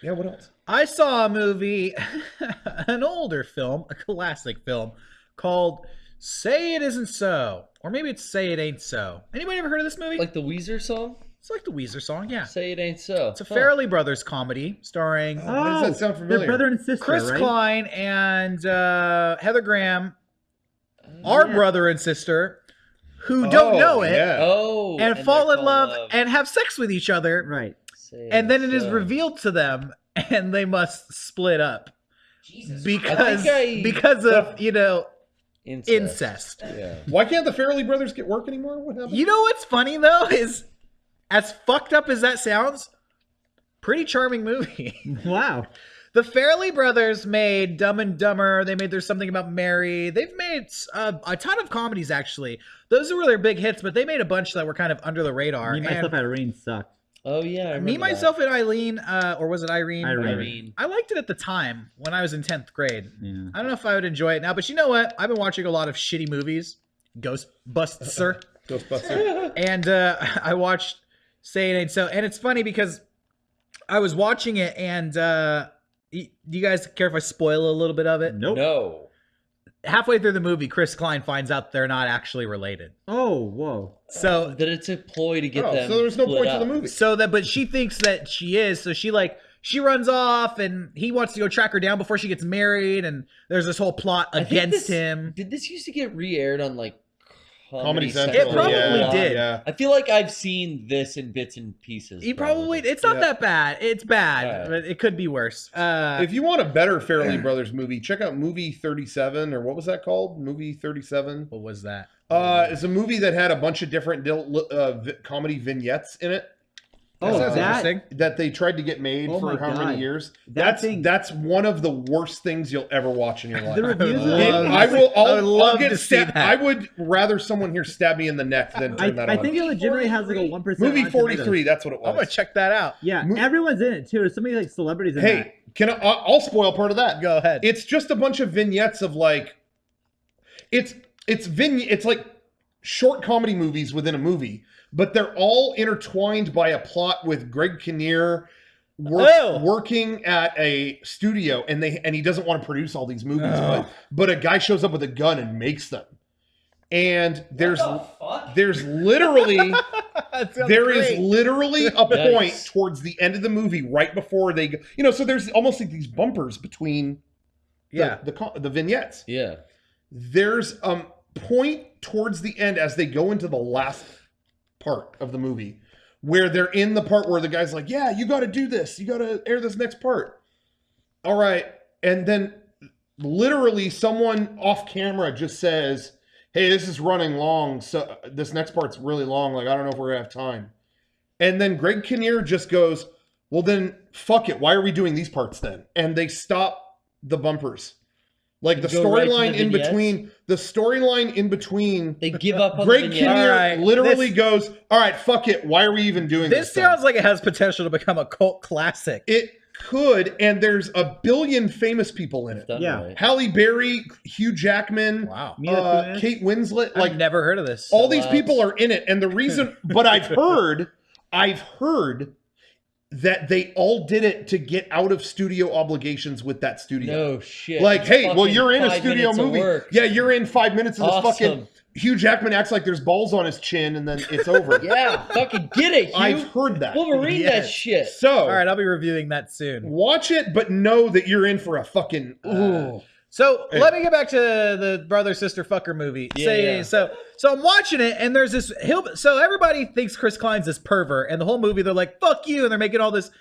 Yeah, what else? I saw a movie, an older film, a classic film, called Say It Isn't So. Or maybe it's Say It Ain't So. Anybody ever heard of this movie? Like the Weezer song? It's like the Weezer song, yeah. Say It Ain't So. It's a Farrelly Brothers comedy starring Why does that sound familiar? They're brother and sister, Chris right? Klein and Heather Graham, our brother and sister, who don't know it, Oh. and fall they're in love and have sex with each other. Right. Say And then it Ain't is So. revealed to them, and they must split up Jesus. because of incest. Yeah. Why can't the Farrelly brothers get work anymore? What happened? You know what's funny though is, as fucked up as that sounds, pretty charming movie. Wow. The Farrelly brothers made Dumb and Dumber. They made There's Something About Mary. They've made a ton of comedies actually. Those were their big hits, but they made a bunch that were kind of under the radar. Me, Myself, Irene sucked. Oh, yeah. I remember Me, Myself, and Eileen, or was it Irene? Irene. I liked it at the time when I was in 10th grade. Yeah. I don't know if I would enjoy it now, but you know what? I've been watching a lot of shitty movies. Ghostbuster. Ghostbuster. And I watched Say It Ain't So. And it's funny because I was watching it and do you guys care if I spoil a little bit of it? Nope. No. Halfway through the movie, Chris Klein finds out they're not actually related. Oh, whoa. So That it's a ploy to get them. so there's no split point to up. the movie. but she thinks that she is, so she runs off and he wants to go track her down before she gets married, and there's this whole plot I think against this- him. Did this used to get re-aired on like Comedy Central. It probably yeah, did. Yeah. I feel like I've seen this in bits and pieces. He probably it's not Yeah. that bad. It's bad, Yeah. but it could be worse. If you want a better Farrelly Brothers movie, check out Movie 37, or what was that called? Movie 37. What was that? It's a movie that had a bunch of different comedy vignettes in it Oh, sounds that, interesting. that they tried to get made Oh for my how God. many years. That thing- That's one of the worst things you'll ever watch in your life. the reviews I It- would I will. I would love get to see stabbed. that. I would rather someone here stab me in the neck than turn that I on. think it legitimately has like a 1%. Movie on 43. Tomatoes. That's what it was. I'm gonna check that out. Yeah, Mo- everyone's in it too. There's so many like celebrities in that. Hey, I'll spoil part of that. Go ahead. It's just a bunch of vignettes of like, it's like short comedy movies within a movie, but they're all intertwined by a plot with Greg Kinnear working at a studio, and he doesn't want to produce all these movies, but a guy shows up with a gun and makes them. And there's literally there is literally a point Nice. towards the end of the movie right before they go, so there's almost like these bumpers between the vignettes. Yeah. There's point towards the end as they go into the last part of the movie where they're in the part where the guy's like, yeah, you got to do this, you got to air this next part. All right. And then literally someone off camera just says, hey, this is running long, so this next part's really long, like I don't know if we're gonna have time. And then Greg Kinnear just goes, well then fuck it, why are we doing these parts then? And they stop the bumpers. Like the Go right to storyline the in between, They give up on Greg the vignette. Kinnear Alright, literally goes, all right, fuck it, why are we even doing this? This sounds like it has potential to become a cult classic. It could, and there's a billion famous people in it. Done Yeah. right. Halle Berry, Hugh Jackman, Wow. Mila Kunis. Kate Winslet, I've like never heard of this. all these Sellouts. people are in it, and the reason, but I've heard that they all did it to get out of studio obligations with that studio. No shit. Like, It's hey, well, fucking you're in a 5 studio minutes of movie. work. Yeah, you're in 5 minutes of this Awesome. fucking. Hugh Jackman acts like there's balls on his chin, and then it's over. Yeah, fucking get it, Hugh. I've heard that. Wolverine that Yes. shit. So, All right, I'll be reviewing that soon. watch it, but know that you're in for a fucking. Ooh. So Hey. let me get back to the brother sister fucker movie. Yeah. So I'm watching it, and there's this so everybody thinks Chris Klein's this pervert, and the whole movie they're like fuck you, and they're making all this,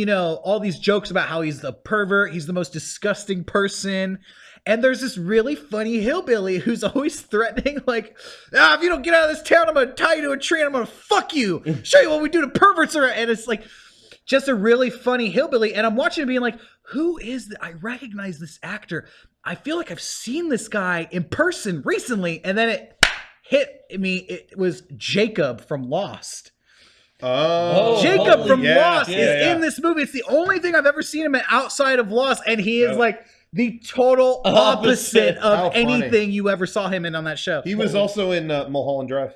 all these jokes about how he's the pervert, he's the most disgusting person. And there's this really funny hillbilly who's always threatening, like, if you don't get out of this town, I'm gonna tie you to a tree and I'm gonna fuck you, show you what we do to perverts. And it's like just a really funny hillbilly. And I'm watching it being like, who is I recognize this actor. I feel like I've seen this guy in person recently. And then it hit me. It was Jacob from Lost. Oh, Jacob from yeah, Lost yeah, is yeah. in this movie. It's the only thing I've ever seen him in outside of Lost. And he is like the total opposite How of funny. anything you ever saw him in on that show. He was also in Mulholland Drive.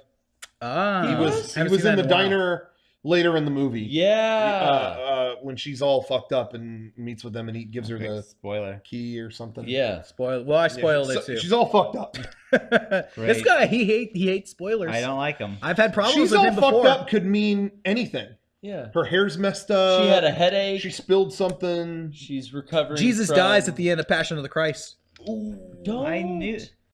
Ah, He was I haven't in seen the that in a while. diner. later in the movie. Yeah. When she's all fucked up and meets with them and he gives her the Spoiler. key or something. Yeah. Spoil. Well, I spoiled it too. She's all fucked up. This guy, he hates spoilers. I don't like them. I've had problems She's with all him fucked before. up could mean anything. Yeah. Her hair's messed up. She had a headache. She spilled something. She's recovering. Jesus from... dies at the end of Passion of the Christ. Ooh. Don't. I knew.